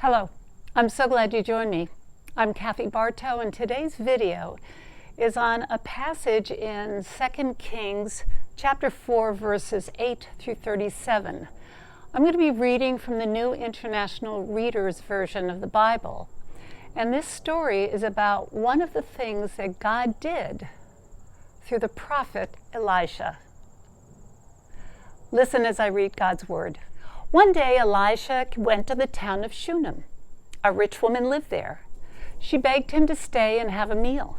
Hello, I'm so glad you joined me. I'm Kathy Bartow, and today's video is on a passage in 2 Kings chapter 4, verses 8 through 37. I'm going to be reading from the New International Reader's Version of the Bible. And this story is about one of the things that God did through the prophet Elisha. Listen as I read God's word. One day Elisha went to the town of Shunem. A rich woman lived there. She begged him to stay and have a meal.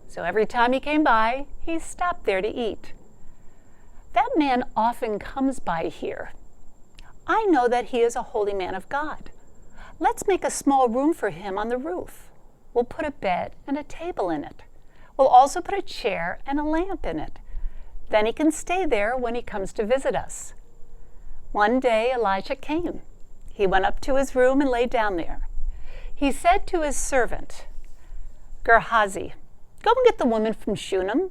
So every time he came by, he stopped there to eat. That man often comes by here. I know that he is a holy man of God. Let's make a small room for him on the roof. We'll put a bed and a table in it. We'll also put a chair and a lamp in it. Then he can stay there when he comes to visit us. One day Elisha came. He went up to his room and lay down there. He said to his servant, Gehazi, go and get the woman from Shunem.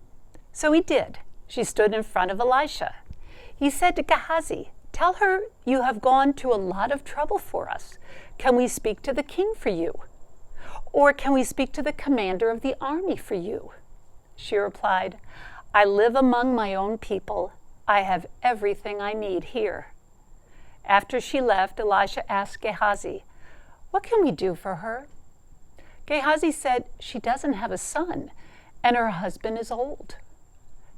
So he did. She stood in front of Elisha. He said to Gehazi, tell her you have gone to a lot of trouble for us. Can we speak to the king for you? Or can we speak to the commander of the army for you? She replied, I live among my own people. I have everything I need here. After she left, Elisha asked Gehazi, what can we do for her? Gehazi said, she doesn't have a son, and her husband is old.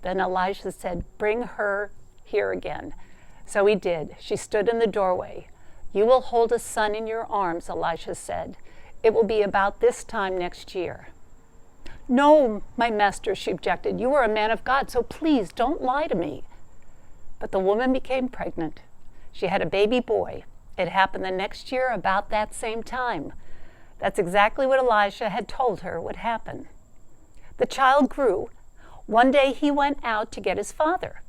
Then Elisha said, bring her here again. So he did. She stood in the doorway. You will hold a son in your arms, Elisha said. It will be about this time next year. No, my master, she objected. You are a man of God, so please don't lie to me. But the woman became pregnant. She had a baby boy. It happened the next year about that same time. That's exactly what Elisha had told her would happen. The child grew. One day he went out to get his father.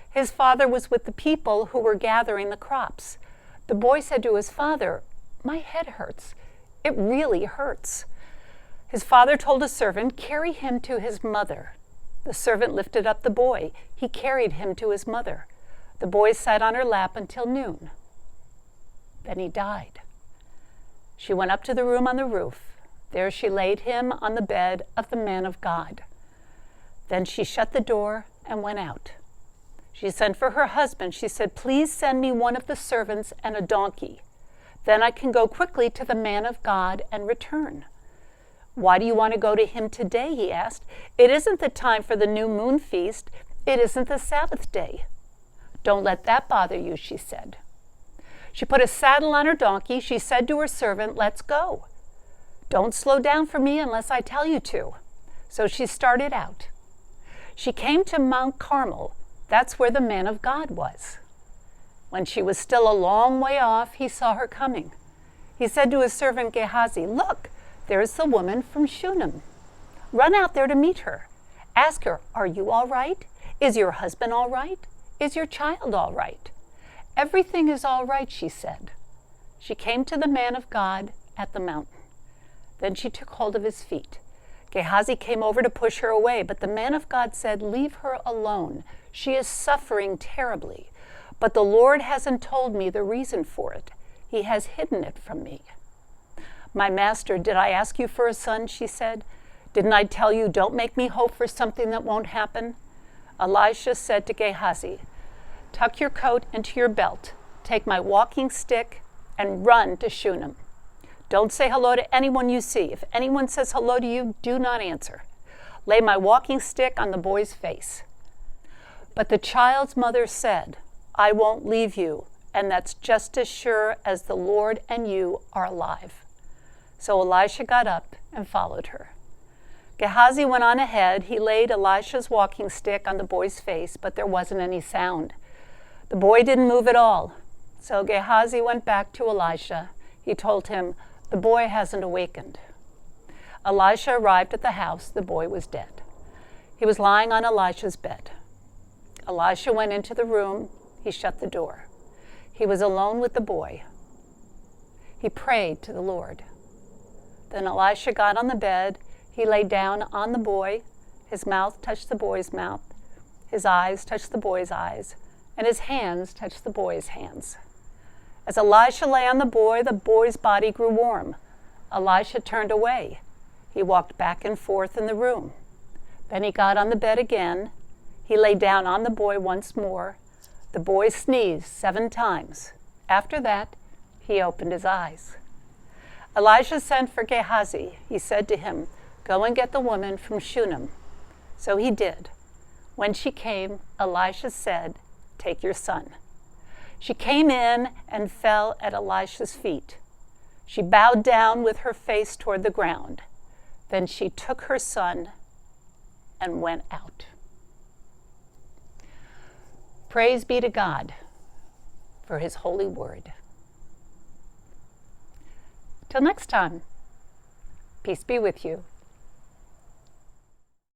His father was with the people who were gathering the crops. The boy said to his father, my head hurts. It really hurts. His father told a servant, carry him to his mother. The servant lifted up the boy. He carried him to his mother. The boy sat on her lap until noon. Then he died. She went up to the room on the roof. There she laid him on the bed of the man of God. Then she shut the door and went out. She sent for her husband. She said, please send me one of the servants and a donkey. Then I can go quickly to the man of God and return. Why do you want to go to him today? He asked. It isn't the time for the new moon feast. It isn't the Sabbath day. Don't let that bother you, she said. She put a saddle on her donkey. She said to her servant, let's go. Don't slow down for me unless I tell you to. So she started out. She came to Mount Carmel. That's where the man of God was. When she was still a long way off, he saw her coming. He said to his servant Gehazi, look, there's the woman from Shunem. Run out there to meet her. Ask her, are you all right? Is your husband all right? Is your child all right? Everything is all right, she said. She came to the man of God at the mountain. Then she took hold of his feet. Gehazi came over to push her away, but the man of God said, leave her alone. She is suffering terribly, but the Lord hasn't told me the reason for it. He has hidden it from me. My master, did I ask you for a son? She said. Didn't I tell you, don't make me hope for something that won't happen? Elisha said to Gehazi, tuck your coat into your belt, take my walking stick, and run to Shunem. Don't say hello to anyone you see. If anyone says hello to you, do not answer. Lay my walking stick on the boy's face. But the child's mother said, I won't leave you, and that's just as sure as the Lord and you are alive. So Elisha got up and followed her. Gehazi went on ahead. He laid Elisha's walking stick on the boy's face, but there wasn't any sound. The boy didn't move at all. So Gehazi went back to Elisha. He told him, the boy hasn't awakened. Elisha arrived at the house. The boy was dead. He was lying on Elisha's bed. Elisha went into the room. He shut the door. He was alone with the boy. He prayed to the Lord. Then Elisha got on the bed. He lay down on the boy. His mouth touched the boy's mouth. His eyes touched the boy's eyes. And his hands touched the boy's hands. As Elisha lay on the boy's body grew warm. Elisha turned away. He walked back and forth in the room. Then he got on the bed again. He lay down on the boy once more. The boy sneezed 7 times. After that, he opened his eyes. Elisha sent for Gehazi. He said to him, "Go and get the woman from Shunem." So he did. When she came, Elisha said, "Take your son." She came in and fell at Elisha's feet. She bowed down with her face toward the ground. Then she took her son and went out. Praise be to God for his holy word. Till next time, peace be with you.